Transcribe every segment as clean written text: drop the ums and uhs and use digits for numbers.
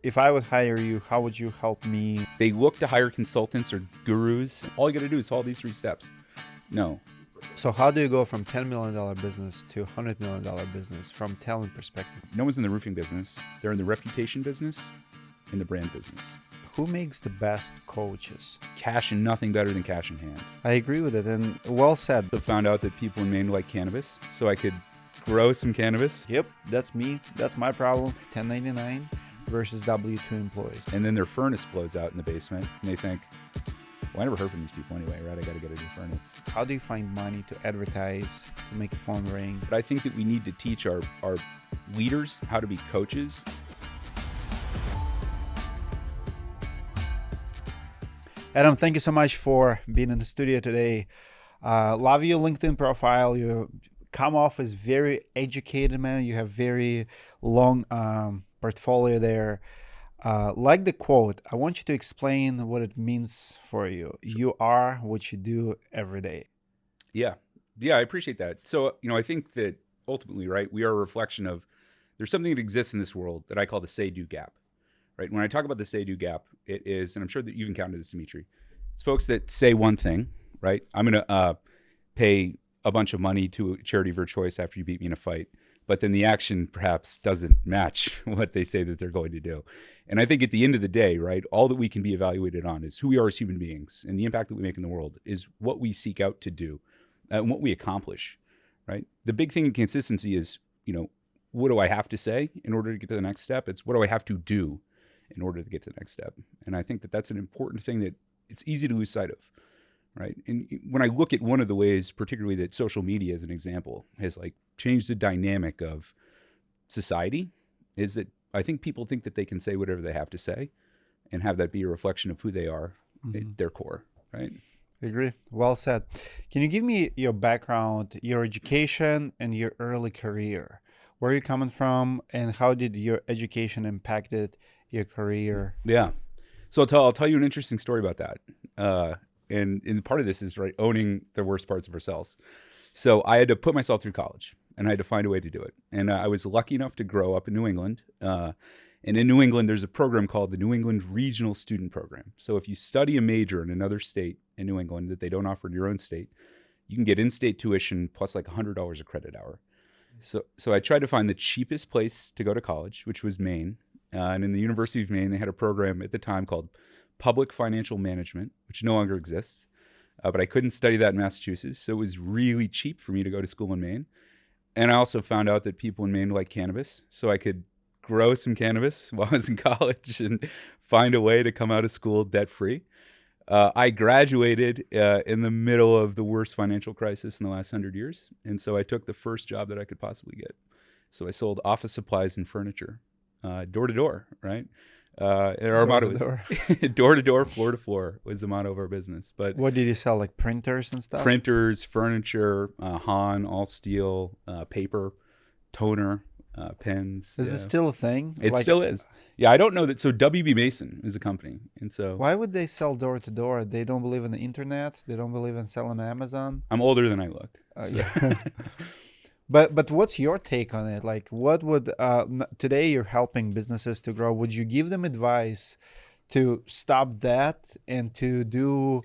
if I would hire you, how would you help me? They look to hire consultants or gurus. All you got to do is follow these 3 steps. No. So how do you go from $10 million business to $100 million business from talent perspective? No one's in the roofing business. They're in the reputation business and the brand business. Who makes the best coaches? Cash and nothing better than cash in hand. I agree with it, and well said. I found out that people in Maine like cannabis, so I could grow some cannabis. Yep, that's me. That's my problem. 1099 versus W-2 employees. And then their furnace blows out in the basement, and they think, well, I never heard from these people anyway, right? I got to get a new furnace. How do you find money to advertise, to make a phone ring? But I think that we need to teach our leaders how to be coaches. Adam, thank you so much for being in the studio today. Love your LinkedIn profile. You come off as very educated, man. You have very long portfolio there. Like the quote, I want you to explain what it means for you. You are what you do every day. Yeah, I appreciate that. So, I think that ultimately, right, we are a reflection of, there's something that exists in this world that I call the say-do gap. Right. When I talk about the say-do gap, it is, and I'm sure that you've encountered this, Dmitry, it's folks that say one thing, right? I'm going to pay a bunch of money to a charity of your choice after you beat me in a fight, but then the action perhaps doesn't match what they say that they're going to do. And I think at the end of the day, right, all that we can be evaluated on is who we are as human beings, and the impact that we make in the world is what we seek out to do and what we accomplish, right? The big thing in consistency is, what do I have to say in order to get to the next step? It's what do I have to do in order to get to the next step. And I think that that's an important thing that it's easy to lose sight of, right? And when I look at one of the ways, particularly that social media as an example has like changed the dynamic of society, is that I think people think that they can say whatever they have to say and have that be a reflection of who they are at their core, right? I agree. Well said. Can you give me your background, your education, and your early career? Where are you coming from, and how did your education impacted your career? Yeah. So I'll tell you an interesting story about that. And part of this is, right, owning the worst parts of ourselves. So I had to put myself through college, and I had to find a way to do it. And I was lucky enough to grow up in New England. And in New England, there's a program called the New England Regional Student Program. So if you study a major in another state in New England that they don't offer in your own state, you can get in-state tuition plus like $100 a credit hour. So I tried to find the cheapest place to go to college, which was Maine. And in the University of Maine, they had a program at the time called Public Financial Management, which no longer exists. But I couldn't study that in Massachusetts. So it was really cheap for me to go to school in Maine. And I also found out that people in Maine like cannabis. So I could grow some cannabis while I was in college and find a way to come out of school debt-free. I graduated in the middle of the worst financial crisis in the last 100 years. And so I took the first job that I could possibly get. So I sold office supplies and furniture, door to door, right? And our motto was door to door, floor to floor was the motto of our business. But what did you sell, like printers and stuff? Printers, furniture, Han, all steel, paper, toner, pens. Is it still a thing? It still is. Yeah, I don't know that. So WB Mason is a company. And so why would they sell door to door? They don't believe in the internet. They don't believe in selling on Amazon. I'm older than I look. So. Yeah. But what's your take on it? Like, what would today you're helping businesses to grow? Would you give them advice to stop that and to do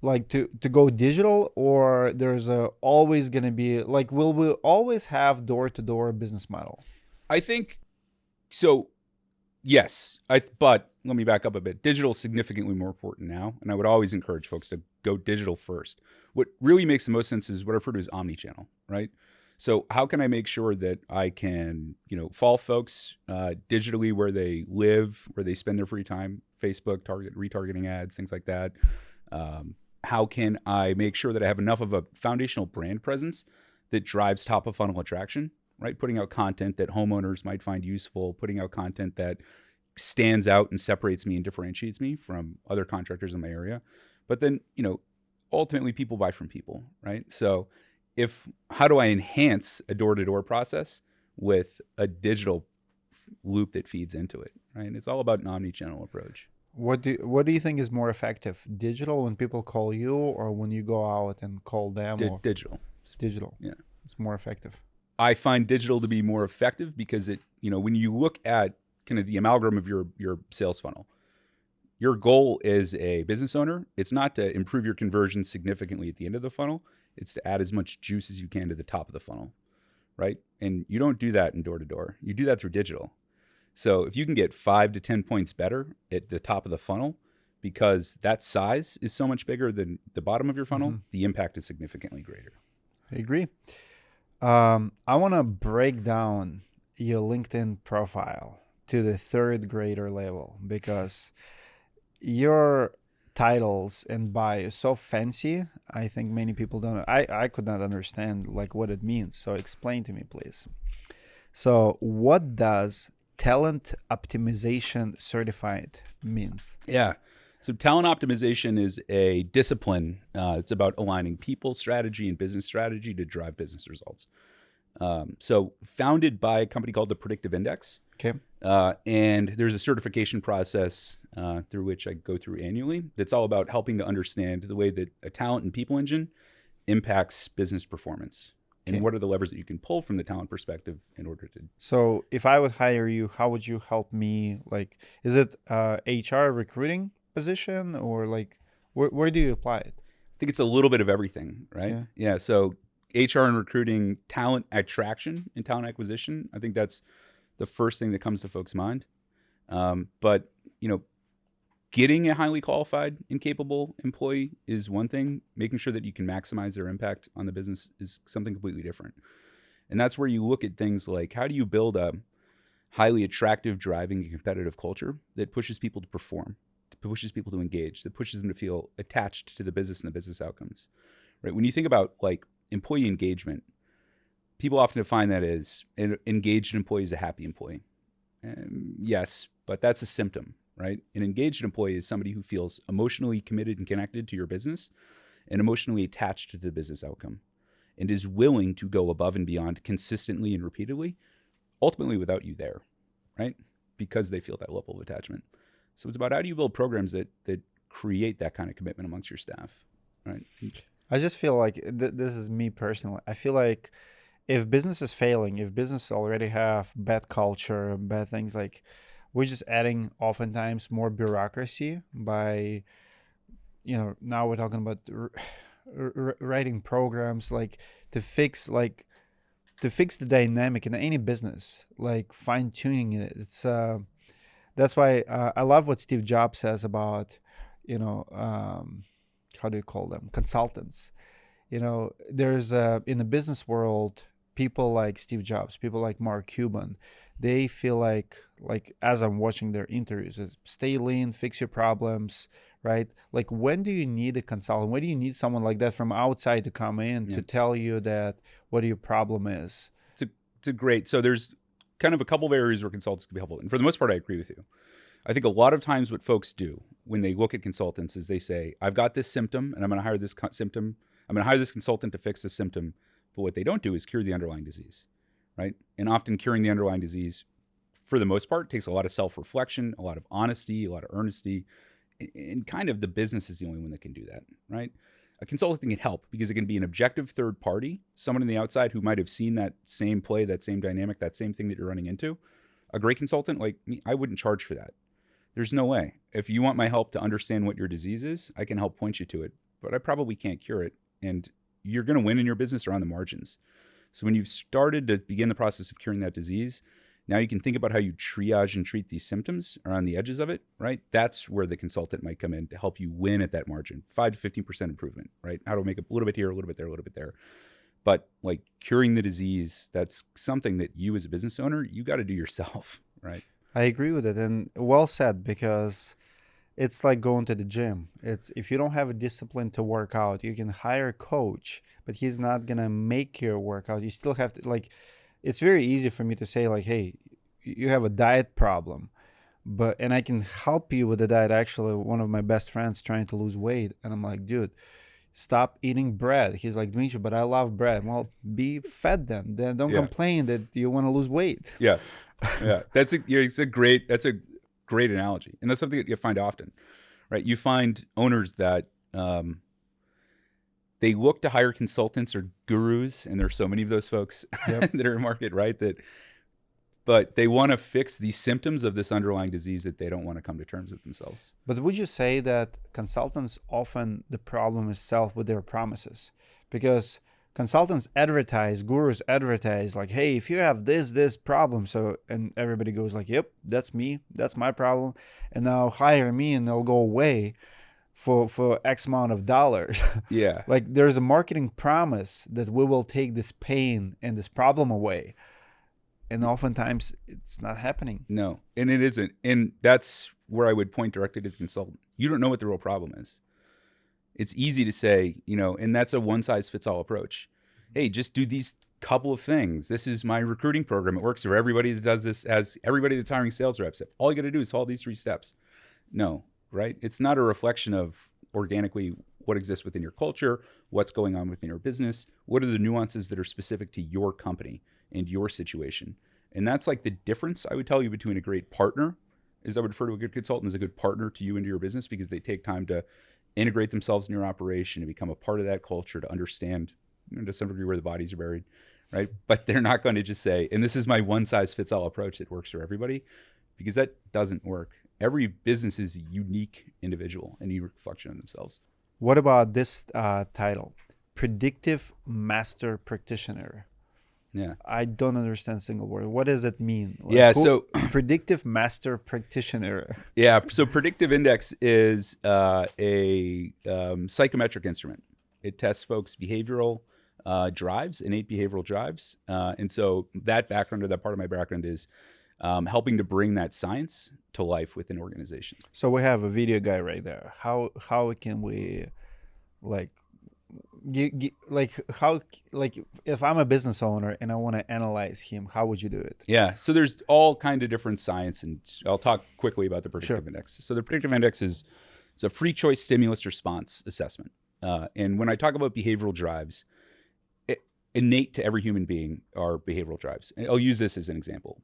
like to go digital, or there's always going to be like, will we always have door to door business model? I think so. Yes, but let me back up a bit. Digital is significantly more important now, and I would always encourage folks to go digital first. What really makes the most sense is what I refer to as omni-channel, right? So how can I make sure that I can, follow folks digitally where they live, where they spend their free time, Facebook, retargeting ads, things like that. How can I make sure that I have enough of a foundational brand presence that drives top of funnel attraction, right? Putting out content that homeowners might find useful, putting out content that stands out and separates me and differentiates me from other contractors in my area. But then, ultimately people buy from people, right? So how do I enhance a door-to-door process with a digital loop that feeds into it, right? It's all about an omni-channel approach. What do you think is more effective? Digital when people call you, or when you go out and call them? Digital. It's digital. Yeah. It's more effective. I find digital to be more effective because when you look at kind of the amalgam of your sales funnel. Your goal as a business owner, it's not to improve your conversion significantly at the end of the funnel. It's to add as much juice as you can to the top of the funnel, right? And you don't do that in door-to-door. You do that through digital. So if you can get 5 to 10 points better at the top of the funnel, because that size is so much bigger than the bottom of your funnel, the impact is significantly greater. I agree. I want to break down your LinkedIn profile to the third grader level, because your titles and bio is so fancy. I think many people don't. I could not understand like what it means. So explain to me, please. So what does talent optimization certified means? Yeah. So talent optimization is a discipline. It's about aligning people strategy and business strategy to drive business results. So founded by a company called the Predictive Index. Okay. And there's a certification process through which I go through annually that's all about helping to understand the way that a talent and people engine impacts business performance. And what are the levers that you can pull from the talent perspective in order to... So if I would hire you, how would you help me? Like, is it HR recruiting position, or like, where do you apply it? I think it's a little bit of everything, right? Yeah. So HR and recruiting, talent attraction and talent acquisition. I think that's the first thing that comes to folks' mind. But, you know, getting a highly qualified and capable employee is one thing. Making sure that you can maximize their impact on the business is something completely different. And that's where you look at things like, how do you build a highly attractive, driving, and competitive culture that pushes people to perform, that pushes people to engage, that pushes them to feel attached to the business and the business outcomes, right? When you think about like employee engagement, people often define that as an engaged employee is a happy employee. Yes, but that's a symptom, right? An engaged employee is somebody who feels emotionally committed and connected to your business and emotionally attached to the business outcome and is willing to go above and beyond consistently and repeatedly, ultimately without you there, right? Because they feel that level of attachment. So it's about how do you build programs that create that kind of commitment amongst your staff, right? I just feel like this is me personally. I feel like if business is failing, if business already have bad culture, bad things, like we're just adding oftentimes more bureaucracy by, now we're talking about writing programs like to fix the dynamic in any business, like fine tuning it. It's that's why I love what Steve Jobs says about, how do you call them? Consultants. There's in the business world, people like Steve Jobs, people like Mark Cuban, they feel like as I'm watching their interviews, is stay lean, fix your problems, right? Like, when do you need a consultant? When do you need someone like that from outside to come in to tell you that what your problem is? It's a great, so there's kind of a couple of areas where consultants can be helpful. And for the most part, I agree with you. I think a lot of times what folks do when they look at consultants is they say, I've got this symptom and I'm going to hire this symptom. I'm going to hire this consultant to fix this symptom. But what they don't do is cure the underlying disease, right? And often curing the underlying disease, for the most part, takes a lot of self-reflection, a lot of honesty, a lot of earnesty, and kind of the business is the only one that can do that, right? A consultant can help because it can be an objective third party, someone on the outside who might have seen that same play, that same dynamic, that same thing that you're running into. A great consultant like me, I wouldn't charge for that. There's no way. If you want my help to understand what your disease is, I can help point you to it, but I probably can't cure it. And you're going to win in your business around the margins. So when you've started to begin the process of curing that disease, now you can think about how you triage and treat these symptoms around the edges of it, right? That's where the consultant might come in to help you win at that margin, 5 to 15% improvement, right? How to make a little bit here, a little bit there, a little bit there. But like curing the disease, that's something that you as a business owner, you got to do yourself, right? I agree with it, and well said, because it's like going to the gym. It's if you don't have a discipline to work out, you can hire a coach, but he's not gonna make your workout. You still have to, like, it's very easy for me to say like, hey, you have a diet problem, and I can help you with the diet. Actually, one of my best friends trying to lose weight, and I'm like, dude, stop eating bread. He's like, Dmitry, but I love bread. Well, be fed then. Then don't complain that you want to lose weight. Yes. Yeah. That's a great analogy. And that's something that you find often, right? You find owners that they look to hire consultants or gurus, and there's so many of those folks that are in market, right? That but they want to fix the symptoms of this underlying disease that they don't want to come to terms with themselves. But would you say that consultants often the problem is solved with their promises? Because consultants advertise, gurus advertise like, hey, if you have this problem, so, and everybody goes like, yep, that's me, that's my problem, and now hire me and they'll go away for X amount of dollars. Yeah. Like there's a marketing promise that we will take this pain and this problem away. And oftentimes it's not happening. No, and it isn't. And that's where I would point directly to the consultant. You don't know what the real problem is. It's easy to say, and that's a one size fits all approach. Hey, just do these couple of things. This is my recruiting program. It works for everybody that does this, as everybody that's hiring sales reps. All you got to do is follow these 3 steps. No, right? It's not a reflection of organically what exists within your culture, what's going on within your business, what are the nuances that are specific to your company and your situation. And that's like the difference I would tell you between a great partner, is I would refer to a good consultant as a good partner to you into your business, because they take time to integrate themselves in your operation, to become a part of that culture, to understand to some degree where the bodies are buried, right? But they're not going to just say, and this is my one size fits all approach that works for everybody, because that doesn't work. Every business is a unique individual and unique reflection of themselves. What about this title? Predictive Master Practitioner. Yeah. I don't understand a single word. What does it mean? Like, so Predictive Master Practitioner. Yeah. So Predictive Index is a psychometric instrument. It tests folks' behavioral drives, innate behavioral drives. And so that background, or that part of my background, is helping to bring that science to life within organizations. So we have a video guy right there. How can we if I'm a business owner and I want to analyze him, how would you do it? Yeah, so there's all kind of different science, and I'll talk quickly about the Predictive Sure. Index. So the Predictive Index it's a free choice stimulus response assessment. And when I talk about behavioral drives, innate to every human being are behavioral drives. And I'll use this as an example.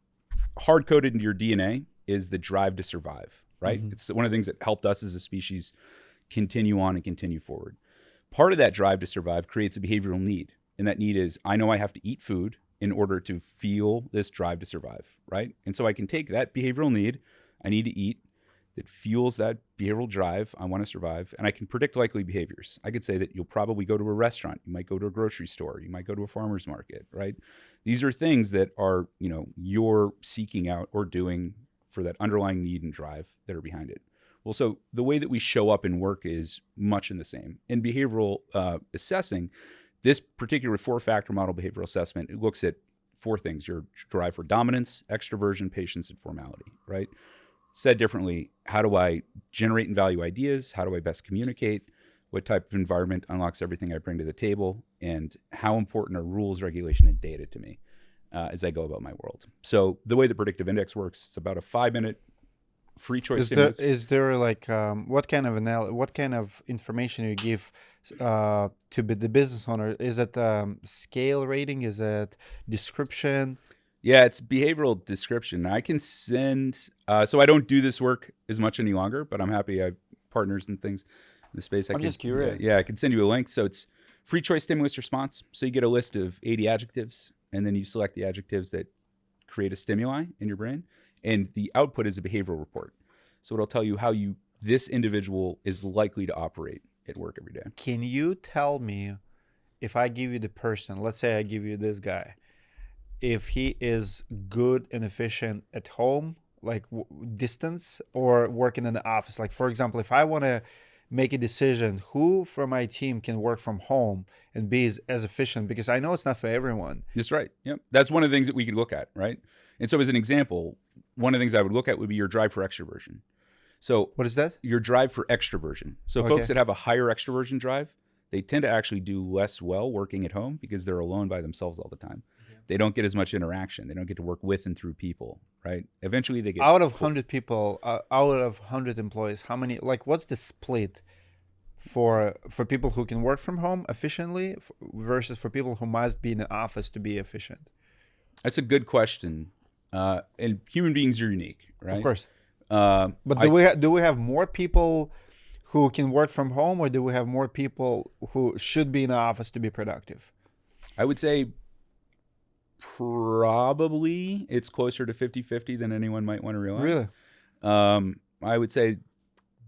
Hard coded into your DNA is the drive to survive, right? Mm-hmm. It's one of the things that helped us as a species continue on and continue forward. Part of that drive to survive creates a behavioral need. And that need is, I know I have to eat food in order to feel this drive to survive, right? And so I can take that behavioral need, I need to eat, that fuels that behavioral drive, I want to survive, and I can predict likely behaviors. I could say that you'll probably go to a restaurant, you might go to a grocery store, you might go to a farmer's market, right? These are things that are, you're seeking out or doing for that underlying need and drive that are behind it. Well, so the way that we show up in work is much in the same. In behavioral assessing, this particular 4-factor model behavioral assessment, it looks at 4 things: your drive for dominance, extroversion, patience, and formality, right? Said differently, how do I generate and value ideas? How do I best communicate? What type of environment unlocks everything I bring to the table? And how important are rules, regulation, and data to me as I go about my world? So the way the Predictive Index works, it's about a 5-minute free choice. Is there like what kind of information you give to the business owner? Is it scale rating? Is it description? Yeah, it's behavioral description. I can send, so I don't do this work as much any longer, but I'm happy I have partners and things in the space. I'm just curious. Yeah, I can send you a link. So it's free choice stimulus response. So you get a list of 80 adjectives, and then you select the adjectives that create a stimuli in your brain. And the output is a behavioral report. So it'll tell you how this individual is likely to operate at work every day. Can you tell me, if I give you the person, let's say I give you this guy, if he is good and efficient at home, like distance, or working in the office? Like, for example, if I want to make a decision who from my team can work from home and be as efficient, because I know it's not for everyone. That's right. Yep. That's one of the things that we could look at, right? And so as an example, one of the things I would look at would be your drive for extroversion. So what is that? Your drive for extroversion. So folks that have a higher extroversion drive, they tend to actually do less well working at home because they're alone by themselves all the time. Yeah. They don't get as much interaction. They don't get to work with and through people, right? Eventually they get... Out of 100 people, out of 100 employees, how many, like what's the split for people who can work from home efficiently versus for people who must be in the office to be efficient? That's a good question. And human beings are unique, right? Of course. But do we have more people who can work from home, or do we have more people who should be in the office to be productive? I would say Probably it's closer to 50-50 than anyone might want to realize. Really? I would say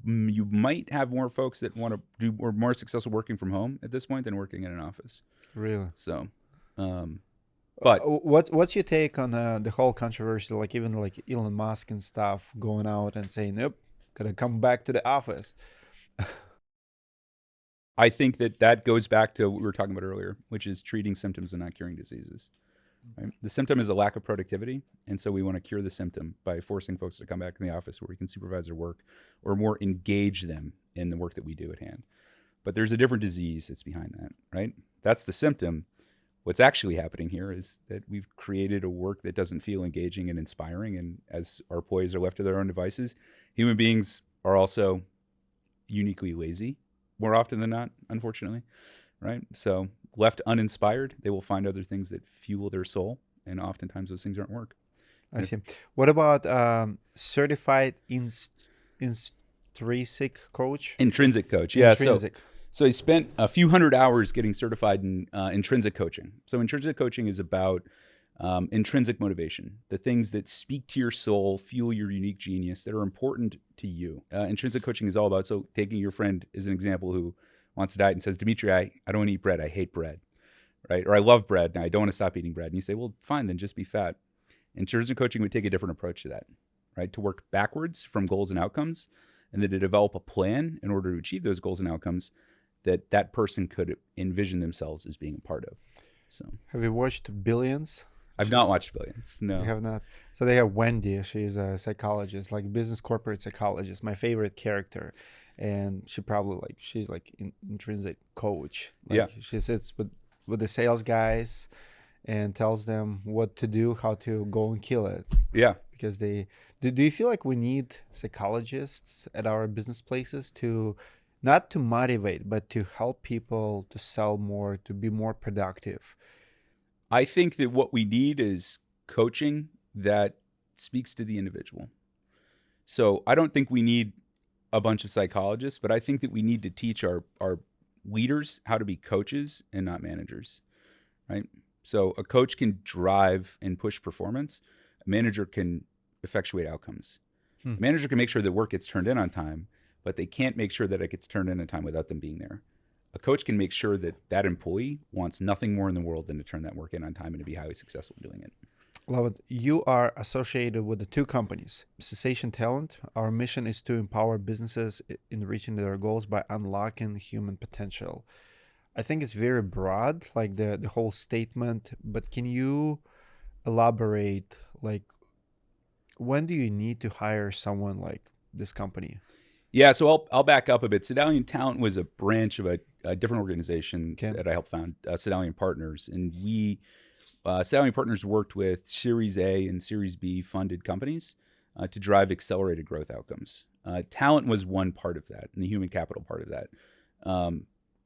you might have more folks that want to do or more successful working from home at this point than working in an office. Really? So, but what's your take on the whole controversy, like even like Elon Musk and stuff going out and saying, nope, gotta come back to the office? I think that goes back to what we were talking about earlier, which is treating symptoms and not curing diseases. Right? The symptom is a lack of productivity, and so we want to cure the symptom by forcing folks to come back in the office where we can supervise their work or more engage them in the work that we do at hand. But there's a different disease that's behind that, right? That's the symptom. What's actually happening here is that we've created a work that doesn't feel engaging and inspiring, and as our employees are left to their own devices, human beings are also uniquely lazy more often than not, unfortunately, right? So left uninspired, they will find other things that fuel their soul, and oftentimes those things aren't work. I see. What about certified intrinsic coach? Intrinsic coach, yeah. Intrinsic. So I spent a few hundred hours getting certified in intrinsic coaching. So intrinsic coaching is about intrinsic motivation, the things that speak to your soul, fuel your unique genius, that are important to you. Intrinsic coaching is all about, so taking your friend as an example who wants to diet and says, Dmitry, I don't want to eat bread. I hate bread, right? Or I love bread and I don't want to stop eating bread. And you say, well, fine, then just be fat. Intrinsic coaching would take a different approach to that, right? To work backwards from goals and outcomes, and then to develop a plan in order to achieve those goals and outcomes that person could envision themselves as being a part of. So, have you watched Billions? I've not watched Billions. No, you have not. So they have Wendy. She's a psychologist, like business corporate psychologist. My favorite character, and she's like intrinsic coach. Like, yeah, she sits with the sales guys and tells them what to do, how to go and kill it. Yeah, because do you feel like we need psychologists at our business places to not to motivate, but to help people to sell more, to be more productive? I think that what we need is coaching that speaks to the individual. So I don't think we need a bunch of psychologists, but I think that we need to teach our leaders how to be coaches and not managers, right? So a coach can drive and push performance. A manager can effectuate outcomes. A manager can make sure that work gets turned in on time, but they can't make sure that it gets turned in on time without them being there. A coach can make sure that that employee wants nothing more in the world than to turn that work in on time and to be highly successful in doing it. Love it. You are associated with the two companies, Cedalion Talent. Our mission is to empower businesses in reaching their goals by unlocking human potential. I think it's very broad, like the whole statement, but can you elaborate, like, when do you need to hire someone like this company? Yeah, so I'll back up a bit. Cedalion Talent was a branch of a different organization that I helped found, Cedalion Partners. And Cedalion Partners worked with Series A and Series B funded companies to drive accelerated growth outcomes. Talent was one part of that, and the human capital part of that.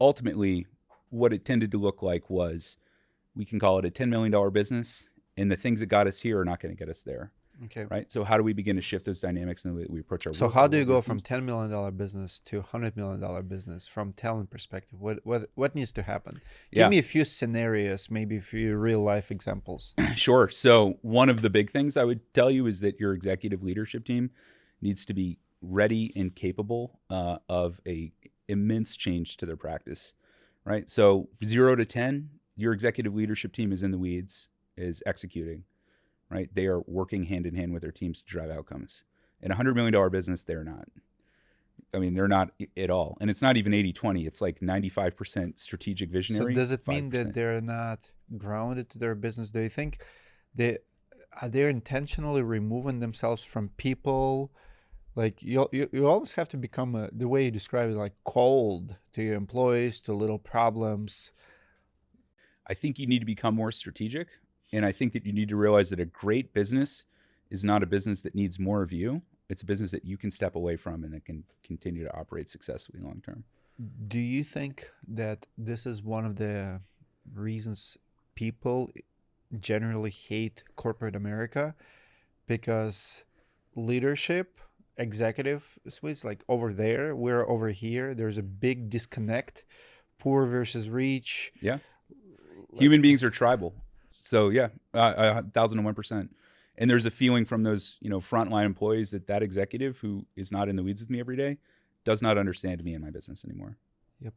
Ultimately, what it tended to look like was, we can call it a $10 million business, and the things that got us here are not going to get us there. Okay. Right. So how do we begin to shift those dynamics in the way that we approach our work? So how do you go from $10 million business to $100 million business from talent perspective? What needs to happen? Give me a few scenarios, maybe a few real life examples. Sure. So one of the big things I would tell you is that your executive leadership team needs to be ready and capable of a immense change to their practice. Right. So 0 to 10, your executive leadership team is in the weeds, is executing. Right? They are working hand in hand with their teams to drive outcomes. In a $100 million business, they're not. I mean, they're not at all. And it's not even 80-20. It's like 95% strategic visionary. So does it mean that they're not grounded to their business? Do you think they're intentionally removing themselves from people? Like you almost have to become the way you describe it, like cold to your employees, to little problems. I think you need to become more strategic. And I think that you need to realize that a great business is not a business that needs more of you. It's a business that you can step away from and that can continue to operate successfully long term. Do you think that this is one of the reasons people generally hate corporate America? Because leadership, executive suites, like over there, we're over here. There's a big disconnect, poor versus rich. Yeah. Human beings are tribal. So yeah, 1,001%. And there's a feeling from those, frontline employees that executive who is not in the weeds with me every day does not understand me and my business anymore. Yep.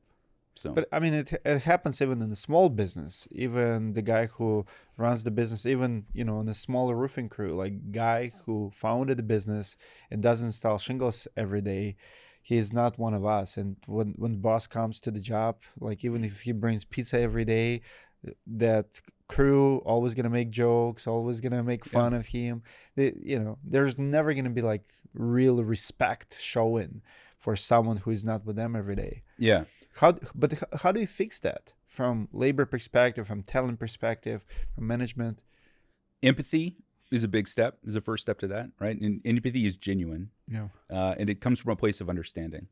So, But I mean, it happens even in a small business. Even the guy who runs the business, even in a smaller roofing crew, like guy who founded the business and doesn't install shingles every day, he is not one of us. And when the boss comes to the job, like even if he brings pizza every day, that crew always gonna make jokes, always gonna make fun of him. There's never gonna be like real respect showing for someone who is not with them every day. yeah. But how do you fix that from labor perspective, from talent perspective, from management? Empathy is a big step, is the first step to that, right? And empathy is genuine. Yeah. And it comes from a place of understanding.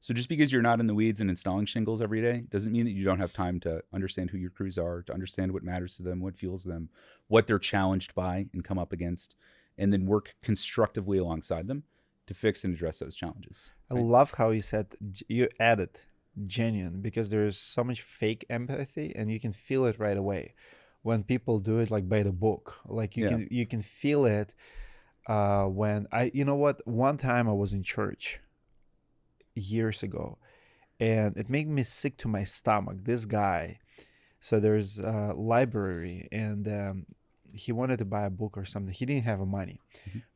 So just because you're not in the weeds and installing shingles every day doesn't mean that you don't have time to understand who your crews are, to understand what matters to them, what fuels them, what they're challenged by and come up against, and then work constructively alongside them to fix and address those challenges. Right? I love how you said you added genuine, because there's so much fake empathy and you can feel it right away when people do it like by the book. Like you can feel it when one time I was in church years ago and it made me sick to my stomach. This guy, so there's a library and he wanted to buy a book or something. He didn't have money,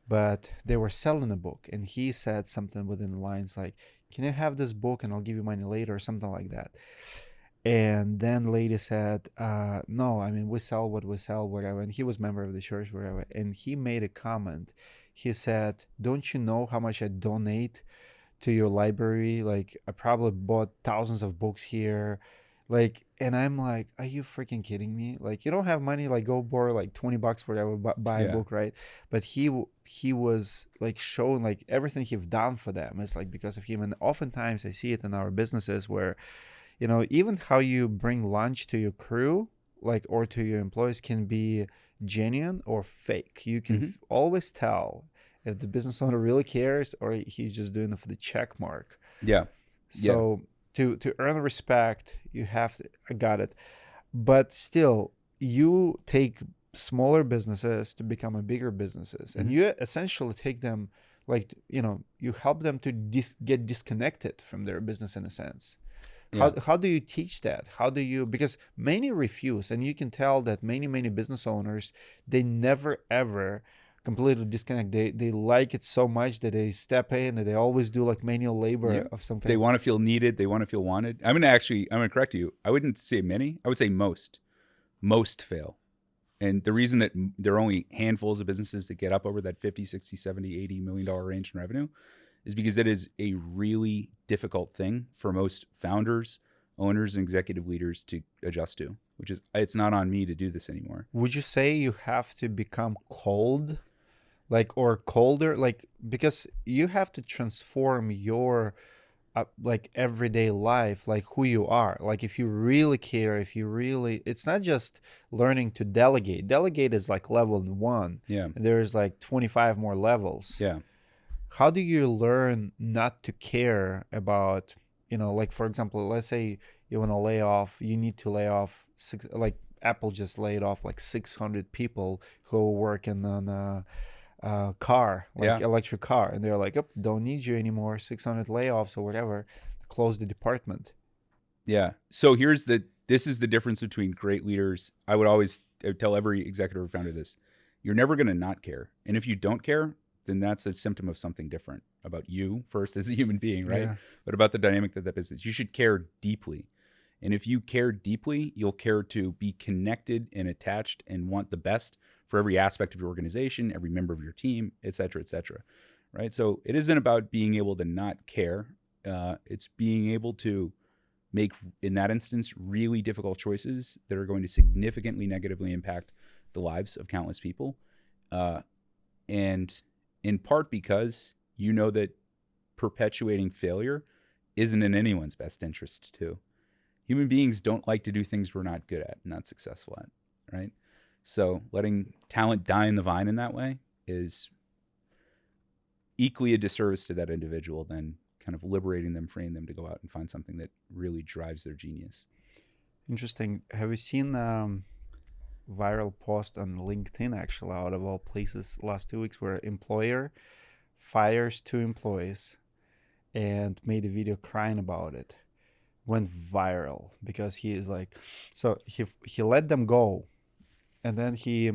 but they were selling a book and he said something within the lines like, can I have this book and I'll give you money later, or something like that. And then lady said, no, I mean, we sell what we sell, whatever. And he was member of the church, whatever. And he made a comment. He said, don't you know how much I donate to your library? Like, I probably bought thousands of books here. Like, and I'm like, are you freaking kidding me? Like, you don't have money, like go borrow like $20, whatever, buy a book, right? But he was like showing like everything he's done for them. It's like because of him. And oftentimes I see it in our businesses where, even how you bring lunch to your crew, like, or to your employees can be genuine or fake. You can always tell if the business owner really cares or he's just doing it for the check mark. Yeah. So to earn respect, you have to, I got it. But still, you take smaller businesses to become a bigger businesses, and you essentially take them, like, you help them to get disconnected from their business in a sense. How do you teach that? How do you, because many refuse, and you can tell that many business owners, they never ever completely disconnect. They like it so much that they step in and they always do like manual labor of some kind. They want to feel needed. They want to feel wanted. I'm going to correct you. I wouldn't say many. I would say most fail. And the reason that there are only handfuls of businesses that get up over that 50, 60, 70, $80 million range in revenue is because that is a really difficult thing for most founders, owners, and executive leaders to adjust to, which is, it's not on me to do this anymore. Would you say you have to become cold? Like, or colder, like, because you have to transform your like everyday life, like who you are. Like if you really care, it's not just learning to delegate is like level 1. And there's like 25 more levels. How do you learn not to care about, like, for example, let's say you want to lay off, you need to lay off like Apple just laid off like 600 people who are working on car, like electric car, and they're like, oh, don't need you anymore, 600 layoffs or whatever, close the department. So this is the difference between great leaders. I would tell every executive or founder this: you're never going to not care, and if you don't care, then that's a symptom of something different about you first as a human being, right? But about the dynamic that business. You should care deeply, and if you care deeply, you'll care to be connected and attached and want the best for every aspect of your organization, every member of your team, et cetera, right? So it isn't about being able to not care. It's being able to make, in that instance, really difficult choices that are going to significantly negatively impact the lives of countless people. And in part because you know that perpetuating failure isn't in anyone's best interest too. Human beings don't like to do things we're not good at, not successful at, right? So letting talent die in the vine in that way is equally a disservice to that individual than kind of liberating them, freeing them to go out and find something that really drives their genius. Interesting. Have you seen viral post on LinkedIn, actually, out of all places, last 2 weeks, where employer fires 2 employees and made a video crying about it. Went viral because he is like, so he let them go, and then he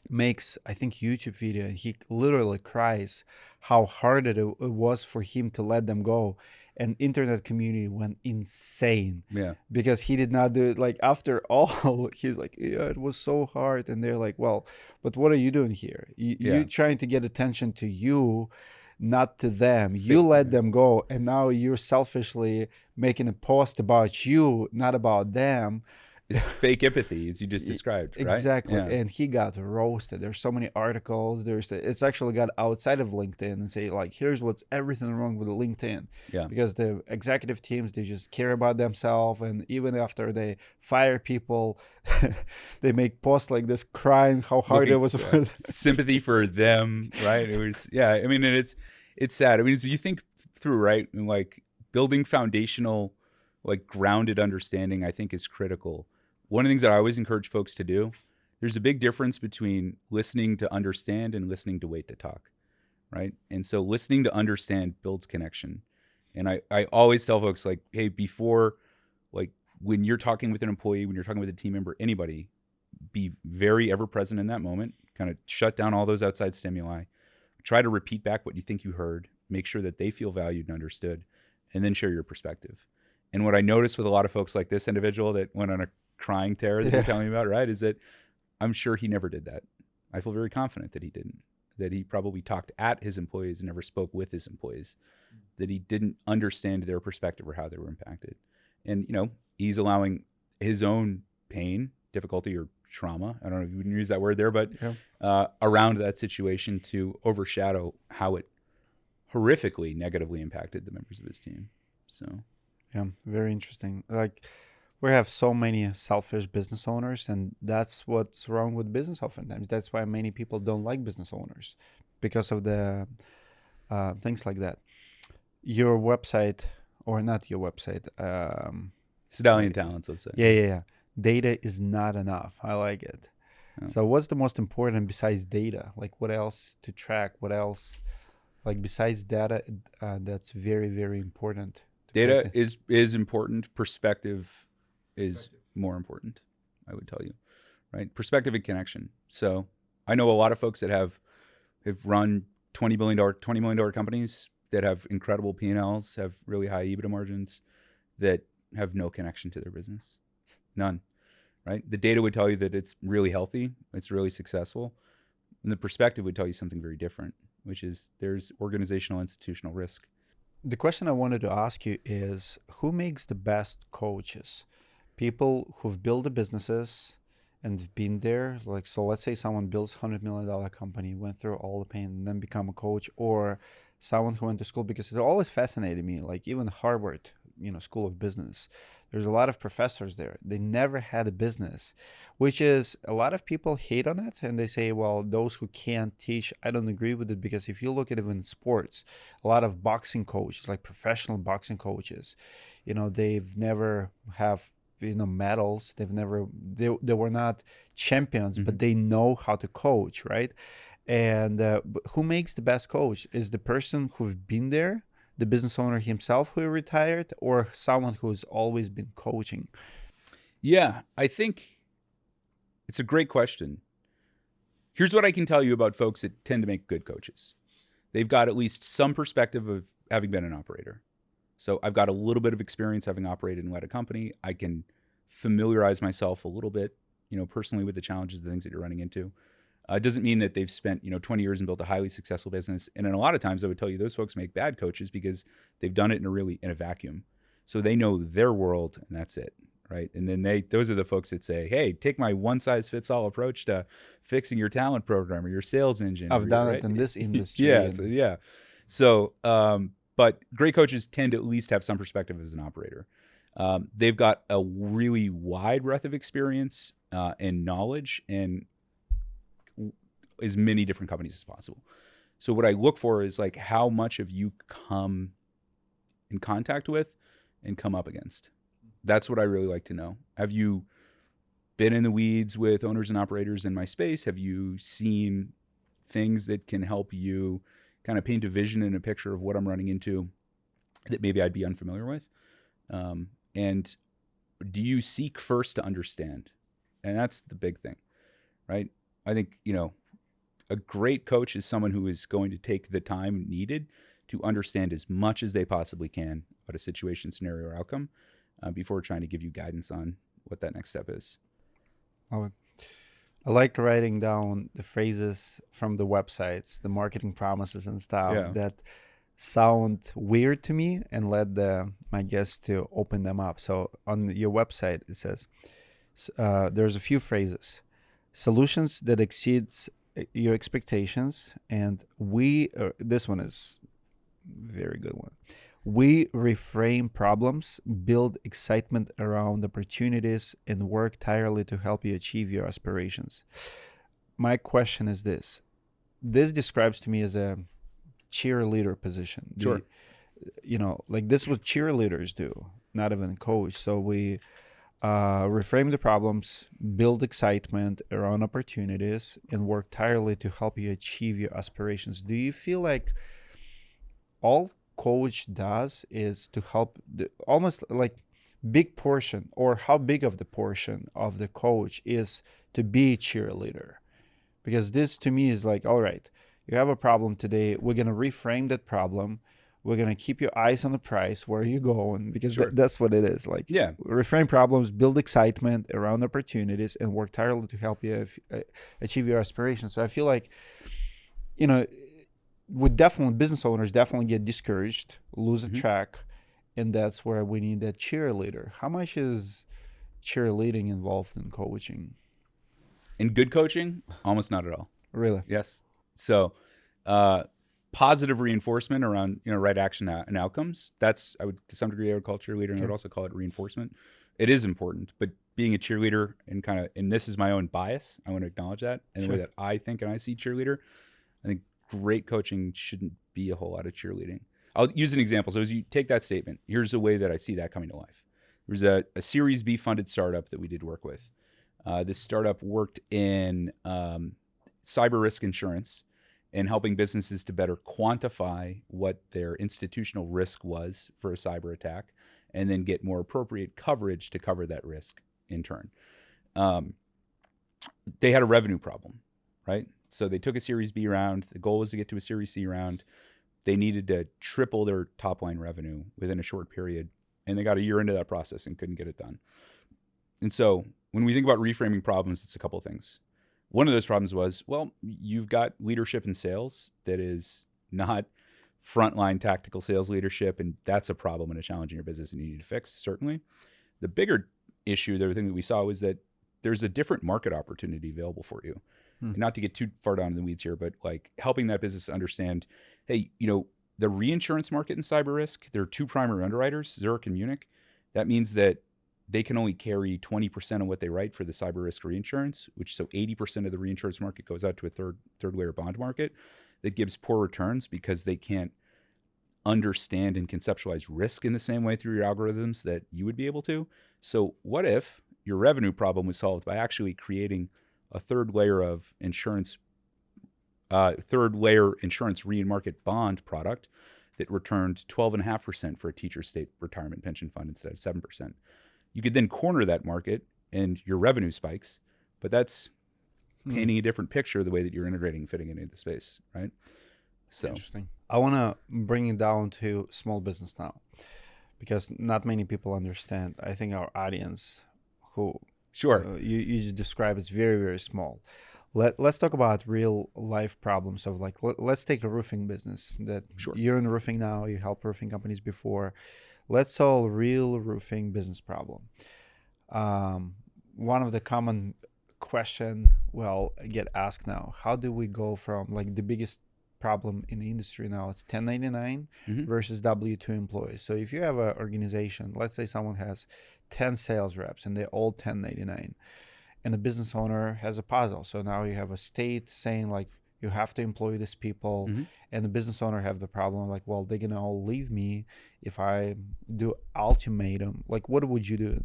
makes, I think, YouTube video, and he literally cries how hard it was for him to let them go. And internet community went insane Yeah. because he did not do it. Like, after all, he's like, yeah, it was so hard. And they're like, well, but what are you doing here? You're trying to get attention to you, not to them. You let them go, and now you're selfishly making a post about you, not about them. It's fake empathy, as you just described, right? Exactly. Yeah. And he got roasted. There's so many articles. It's actually got outside of LinkedIn and say, like, here's what's everything wrong with LinkedIn. Yeah. Because the executive teams, they just care about themselves, and even after they fire people, they make posts like this crying how hard it was for them. Sympathy for them, right? It was, yeah. I mean, and it's sad. I mean, so you think through, right? And like building foundational, like grounded understanding, I think, is critical. One of the things that I always encourage folks to do, there's a big difference between listening to understand and listening to wait to talk, right? And so listening to understand builds connection. And I always tell folks, like, hey, before, like, when you're talking with an employee, when you're talking with a team member, anybody, be very ever present in that moment, kind of shut down all those outside stimuli, try to repeat back what you think you heard, make sure that they feel valued and understood, and then share your perspective. And what I noticed with a lot of folks like this individual that went on a crying tear that you're telling me about, right, is that I'm sure he never did that. I feel very confident that he didn't, that he probably talked at his employees and never spoke with his employees, that he didn't understand their perspective or how they were impacted. And, you know, he's allowing his own pain, difficulty, or trauma, I don't know if you would use that word there, but around that situation to overshadow how it horrifically negatively impacted the members of his team. So yeah, very interesting. Like, we have so many selfish business owners, and that's what's wrong with business oftentimes. That's why many people don't like business owners, because of the things like that. Your website, or not your website, Cedalion Talent, let's say. Yeah. Data is not enough. I like it. Yeah. So what's the most important besides data? Like, what else to track? What else, like, besides data, that's very, very important? Data is important. Perspective is more important, I would tell you, right? Perspective and connection. So I know a lot of folks that have run $20 million companies that have incredible P&Ls, have really high EBITDA margins, that have no connection to their business. None, right? The data would tell you that it's really healthy, it's really successful. And the perspective would tell you something very different, which is there's organizational, institutional risk. The question I wanted to ask you is, who makes the best coaches? People who've built the businesses and have been there. Like, so let's say someone builds $100 million company, went through all the pain, and then become a coach, or someone who went to school, because it always fascinated me, like even Harvard, School of Business, there's a lot of professors there. They never had a business, which is, a lot of people hate on it, and they say, well, those who can't teach. I don't agree with it, because if you look at even sports, a lot of boxing coaches, like professional boxing coaches, they've never have medals. They were not champions, but they know how to coach, right? And who makes the best coach? Is the person who's been there, the business owner himself who retired, or someone who's always been coaching? Yeah, I think it's a great question. Here's what I can tell you about folks that tend to make good coaches. They've got at least some perspective of having been an operator. So I've got a little bit of experience having operated and led a company. I can familiarize myself a little bit, personally, with the challenges, the things that you're running into. It doesn't mean that they've spent 20 years and built a highly successful business. And then a lot of times I would tell you those folks make bad coaches because they've done it in a vacuum. So they know their world, and that's it, right? And then those are the folks that say, hey, take my one size fits all approach to fixing your talent program or your sales engine. I've done it in this industry. Yeah. So, but great coaches tend to at least have some perspective as an operator. They've got a really wide breadth of experience and knowledge, and as many different companies as possible. So what I look for is, like, how much have you come in contact with and come up against? That's what I really like to know. Have you been in the weeds with owners and operators in my space? Have you seen things that can help you kind of paint a vision and a picture of what I'm running into that maybe I'd be unfamiliar with? And do you seek first to understand? And that's the big thing, right? I think, a great coach is someone who is going to take the time needed to understand as much as they possibly can about a situation, scenario, or outcome before trying to give you guidance on what that next step is. I like writing down the phrases from the websites, the marketing promises and stuff that sound weird to me, and let my guests to open them up. So on your website, it says, there's a few phrases: solutions that exceeds your expectations, and this one is very good one. We reframe problems, build excitement around opportunities, and work tirelessly to help you achieve your aspirations. My question is this. This describes to me as a cheerleader position. Sure. Like this is what cheerleaders do, not even a coach. So we reframe the problems, build excitement around opportunities, and work tirelessly to help you achieve your aspirations. Do you feel like all coach does is to help almost like big portion, or how big of the portion of the coach is to be a cheerleader? Because this to me is like, all right, you have a problem today, we're going to reframe that problem, we're going to keep your eyes on the price, where you going, because that's what it is. Like, reframe problems, build excitement around opportunities, and work tirelessly to help you achieve your aspirations. So I feel like, business owners definitely get discouraged, lose a track, and that's where we need that cheerleader. How much is cheerleading involved in coaching? In good coaching, almost not at all. Really? Yes. So, positive reinforcement around right action and outcomes. That's, I would, to some degree, I would call it cheerleading. And I would also call it reinforcement. It is important, but being a cheerleader and this is my own bias, I want to acknowledge that, and the way that I think and I see cheerleader, I think great coaching shouldn't be a whole lot of cheerleading. I'll use an example. So as you take that statement, here's the way that I see that coming to life. There was a Series B funded startup that we did work with. This startup worked in cyber risk insurance and helping businesses to better quantify what their institutional risk was for a cyber attack, and then get more appropriate coverage to cover that risk in turn. They had a revenue problem, right? So they took a Series B round. The goal was to get to a Series C round. They needed to triple their top line revenue within a short period. And they got a year into that process and couldn't get it done. And so when we think about reframing problems, it's a couple of things. One of those problems was, well, you've got leadership in sales that is not frontline tactical sales leadership, and that's a problem and a challenge in your business and you need to fix, certainly. The bigger issue, the thing that we saw, was that there's a different market opportunity available for you. And not to get too far down in the weeds here, but like helping that business understand, hey, the reinsurance market in cyber risk, there are two primary underwriters, Zurich and Munich. That means that they can only carry 20% of what they write for the cyber risk reinsurance, so 80% of the reinsurance market goes out to a third layer bond market that gives poor returns because they can't understand and conceptualize risk in the same way through your algorithms that you would be able to. So what if your revenue problem was solved by actually creating a third layer insurance re-market bond product that returned 12.5% for a teacher state retirement pension fund instead of 7%. You could then corner that market and your revenue spikes, but that's painting a different picture of the way that you're integrating and fitting it into the space, right? So interesting. I want to bring it down to small business now, because not many people understand. I think our audience who you just describe is very, very small. Let's talk about real life problems of like, let's take a roofing business that you're in roofing now, you helped roofing companies before. Let's solve real roofing business problem. One of the common question get asked now, how do we go from like the biggest problem in the industry now, it's 1099 versus W2 employees. So if you have an organization, let's say someone has 10 sales reps and they're all 1099, and the business owner has a puzzle. So now you have a state saying like, You have to employ these people, and the business owner have the problem like, well, they're gonna all leave me if I do ultimatum. Like, what would you do?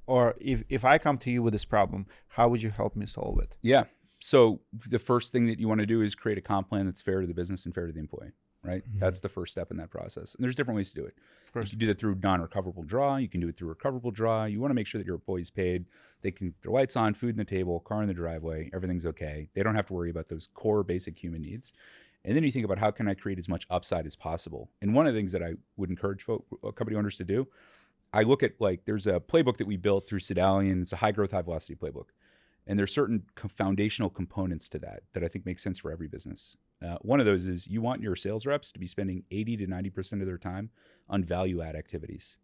Or if I come to you with this problem, how would you help me solve it? Yeah. So the first thing that you want to do is create a comp plan that's fair to the business and fair to the employee, right? That's the first step in that process. And there's different ways to do it. You can do that through non-recoverable draw. You can do it through recoverable draw. You want to make sure that your employee's paid. They can keep their lights on, food on the table, car in the driveway. Everything's okay. They don't have to worry about those core basic human needs. And then you think about, how can I create as much upside as possible? And one of the things that I would encourage company owners to do, I look at, like, there's a playbook that we built through Cedalion. It's a high growth, high velocity playbook. And there's certain foundational components to that I think make sense for every business. One of those is you want your sales reps to be spending 80 to 90% of their time on value add activities,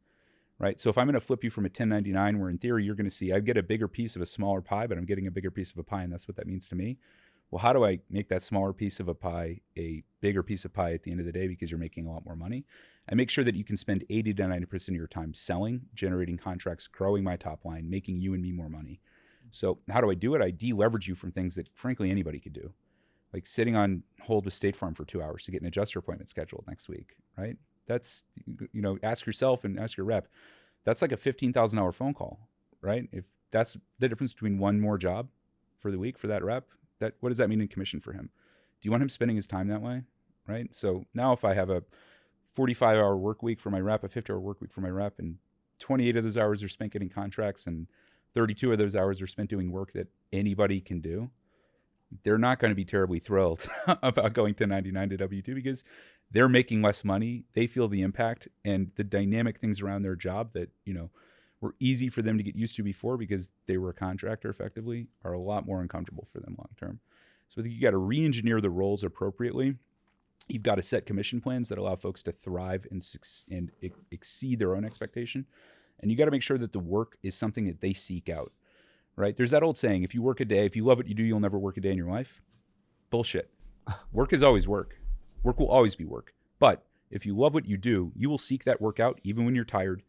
right? So if I'm going to flip you from a 1099, where in theory you're going to see I get a bigger piece of a smaller pie, but I'm getting a bigger piece of a pie, and that's what that means to me. Well, how do I make that smaller piece of a pie a bigger piece of pie at the end of the day, because you're making a lot more money? I make sure that you can spend 80 to 90% of your time selling, generating contracts, growing my top line, making you and me more money. So how do I do it? I deleverage you from things that, frankly, anybody could do, like sitting on hold with State Farm for 2 hours to get an adjuster appointment scheduled next week, right? That's, ask yourself and ask your rep. That's like a $15,000 phone call, right? If that's the difference between one more job for the week for that rep, what does that mean in commission for him? Do you want him spending his time that way, right? So now if I have a 45-hour work week for my rep, a 50-hour work week for my rep, and 28 of those hours are spent getting contracts, and 32 of those hours are spent doing work that anybody can do, they're not going to be terribly thrilled about going to 99 to W-2, because they're making less money. They feel the impact, and the dynamic things around their job that, were easy for them to get used to before because they were a contractor effectively, are a lot more uncomfortable for them long term. So I think you got to re-engineer the roles appropriately. You've got to set commission plans that allow folks to thrive and exceed their own expectation. And you got to make sure that the work is something that they seek out, right? There's that old saying, if you work a day, if you love what you do, you'll never work a day in your life. Bullshit. Work is always work. Work will always be work. But if you love what you do, you will seek that work out even when you're tired,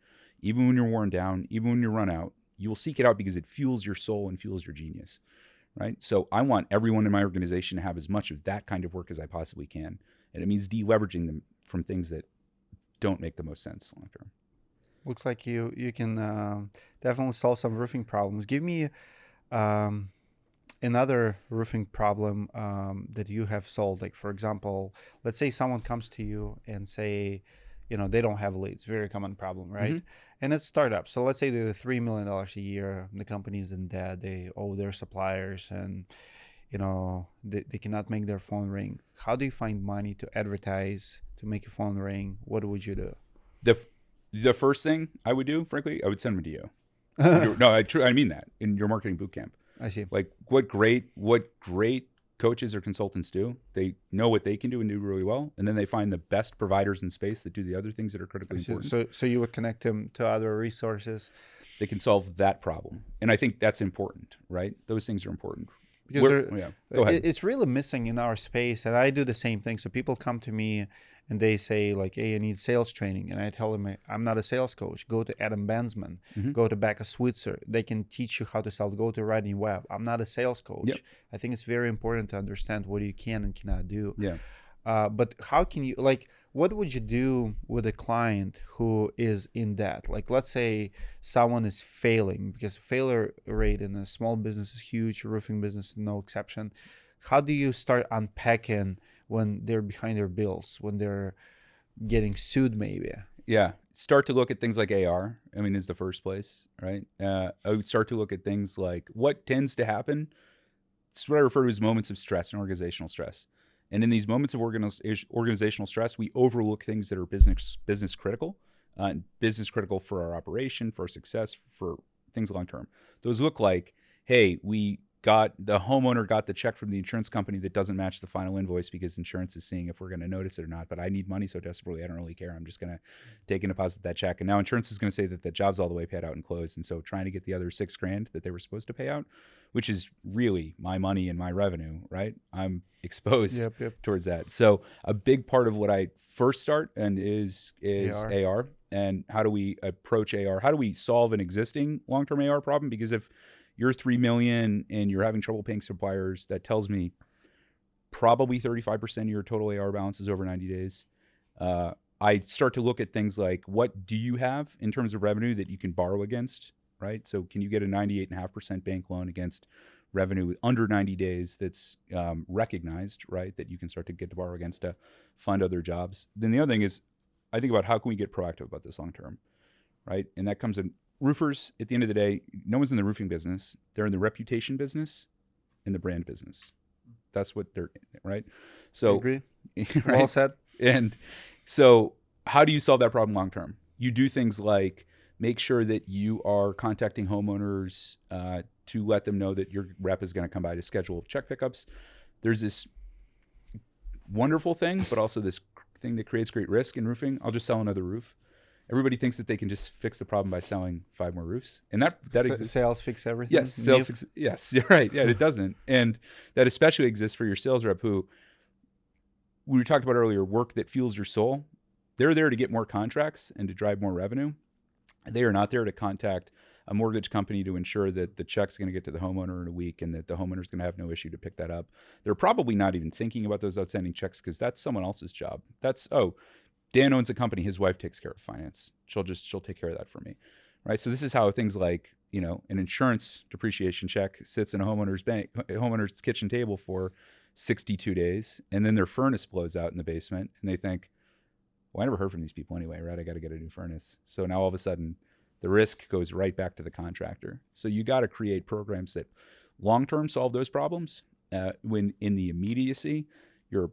even when you're worn down, even when you're run out. You will seek it out because it fuels your soul and fuels your genius, right? So I want everyone in my organization to have as much of that kind of work as I possibly can. And it means deleveraging them from things that don't make the most sense long term. Looks like you can definitely solve some roofing problems. Give me another roofing problem that you have solved. Like, for example, let's say someone comes to you and say, they don't have leads. Very common problem, right? Mm-hmm. And it's startup. So let's say they're $3 million a year. The company's in debt. They owe their suppliers, and they cannot make their phone ring. How do you find money to advertise, to make your phone ring? What would you do? The first thing I would do, frankly, I would send them to you. No, I mean that, in your marketing boot camp. I see. Like, what great coaches or consultants do. They know what they can do and do really well, and then they find the best providers in space that do the other things that are critically important. So you would connect them to other resources. They can solve that problem, and I think that's important, right? Those things are important. Because go ahead. It's really missing in our space, and I do the same thing. So people come to me and they say, like, hey, I need sales training. And I tell them, I'm not a sales coach. Go to Adam Bensman. Mm-hmm. Go to Becca Switzer. They can teach you how to sell. Go to Writing Web. I'm not a sales coach. Yep. I think it's very important to understand what you can and cannot do. Yeah. But how can you, what would you do with a client who is in debt? Like, let's say someone is failing, because failure rate in a small business is huge, roofing business, no exception. How do you start unpacking when they're behind their bills, when they're getting sued maybe? Yeah. Start to look at things like AR, is the first place, right? I would start to look at things like what tends to happen. It's what I refer to as moments of stress and organizational stress. And in these moments of organizational stress, we overlook things that are business critical, business critical for our operation, for our success, for things long term. Those look like, hey, the homeowner got the check from the insurance company that doesn't match the final invoice because insurance is seeing if we're going to notice it or not. But I need money so desperately, I don't really care. I'm just going to take and deposit that check. And now insurance is going to say that the job's all the way paid out and closed. And so trying to get the other $6,000 that they were supposed to pay out, which is really my money and my revenue, right? I'm exposed towards that. So a big part of what I first start and is AR. And how do we approach AR? How do we solve an existing long-term AR problem? Because if you're $3 million and you're having trouble paying suppliers, that tells me probably 35% of your total AR balance is over 90 days. I start to look at things like, what do you have in terms of revenue that you can borrow against, right? So can you get a 98.5% bank loan against revenue under 90 days that's recognized, right, that you can start to get to borrow against to fund other jobs? Then the other thing is, I think about how can we get proactive about this long term, right? And that comes in roofers. At the end of the day, no one's in the roofing business. They're in the reputation business and the brand business. That's what they're in, right? So I agree. right? Well said. And so how do you solve that problem long term? You do things like make sure that you are contacting homeowners to let them know that your rep is going to come by to schedule check pickups. There's this wonderful thing, but also this thing that creates great risk in roofing. I'll just sell another roof. Everybody thinks that they can just fix the problem by selling 5 more roofs, and that exists. Sales fix everything. Yes, sales fix. Yes, you're right. Yeah, it doesn't, and that especially exists for your sales rep who we talked about earlier. Work that fuels your soul. They're there to get more contracts and to drive more revenue. They are not there to contact a mortgage company to ensure that the check's going to get to the homeowner in a week and that the homeowner's going to have no issue to pick that up. They're probably not even thinking about those outstanding checks because that's someone else's job. That's, oh, Dan owns a company, his wife takes care of finance. She'll take care of that for me, right? So this is how things like, you know, an insurance depreciation check sits in a homeowner's kitchen table for 62 days, and then their furnace blows out in the basement, and they think, well, I never heard from these people anyway, right? I got to get a new furnace. So now all of a sudden, the risk goes right back to the contractor. So you got to create programs that long-term solve those problems. When in the immediacy, you're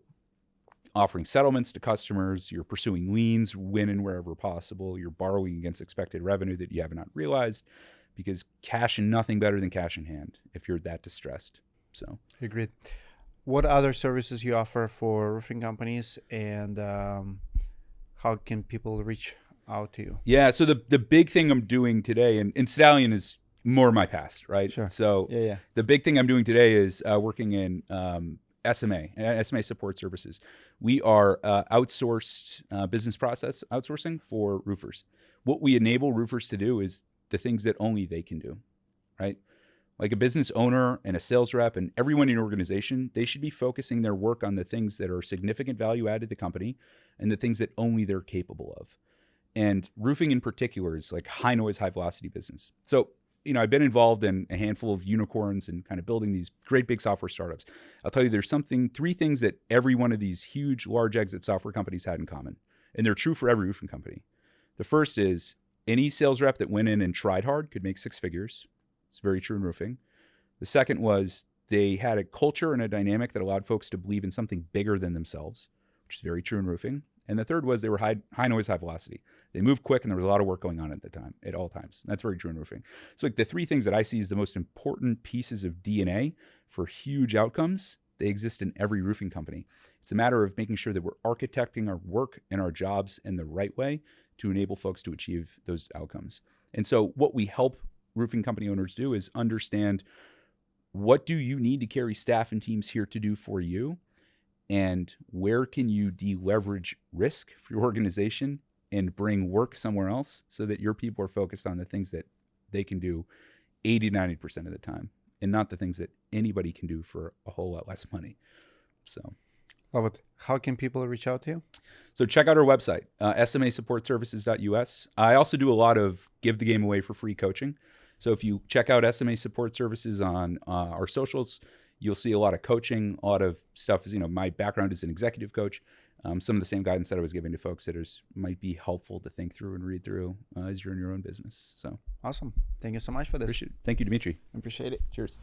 offering settlements to customers, you're pursuing liens when and wherever possible, you're borrowing against expected revenue that you have not realized, because cash and nothing better than cash in hand if you're that distressed. So agreed. What other services you offer for roofing companies, and how can people reach out to you? Yeah, so the big thing I'm doing today, and Cedalion is more my past, right? Sure. So Yeah. the big thing I'm doing today is working in SMA support services. We are outsourced business process outsourcing for roofers. What we enable roofers to do is the things that only they can do, right? Like a business owner and a sales rep and everyone in your organization, they should be focusing their work on the things that are significant value add to the company and the things that only they're capable of. And roofing in particular is like high noise, high velocity business. So, you know, I've been involved in a handful of unicorns and kind of building these great big software startups. I'll tell you, there's 3 things that every one of these huge, large exit software companies had in common. And they're true for every roofing company. The first is any sales rep that went in and tried hard could make 6 figures. It's very true in roofing. The second was they had a culture and a dynamic that allowed folks to believe in something bigger than themselves, which is very true in roofing. And the third was they were high noise, high velocity. They moved quick, and there was a lot of work going on at all times. And that's very true in roofing. So like the 3 things that I see as the most important pieces of DNA for huge outcomes, they exist in every roofing company. It's a matter of making sure that we're architecting our work and our jobs in the right way to enable folks to achieve those outcomes. And so what we help roofing company owners do is understand, what do you need to carry staff and teams here to do for you? And where can you deleverage risk for your organization and bring work somewhere else so that your people are focused on the things that they can do 80, 90% of the time, and not the things that anybody can do for a whole lot less money. So Love it. How can people reach out to you? So check out our website, smasupportservices.us. I also do a lot of give the game away for free coaching. So if you check out SMA Support Services on our socials, you'll see a lot of coaching, a lot of stuff. You know, my background is an executive coach. Some of the same guidance that I was giving to folks that might be helpful to think through and read through as you're in your own business. So awesome. Thank you so much for this. Appreciate it. Thank you, Dmitry. Appreciate it. Cheers.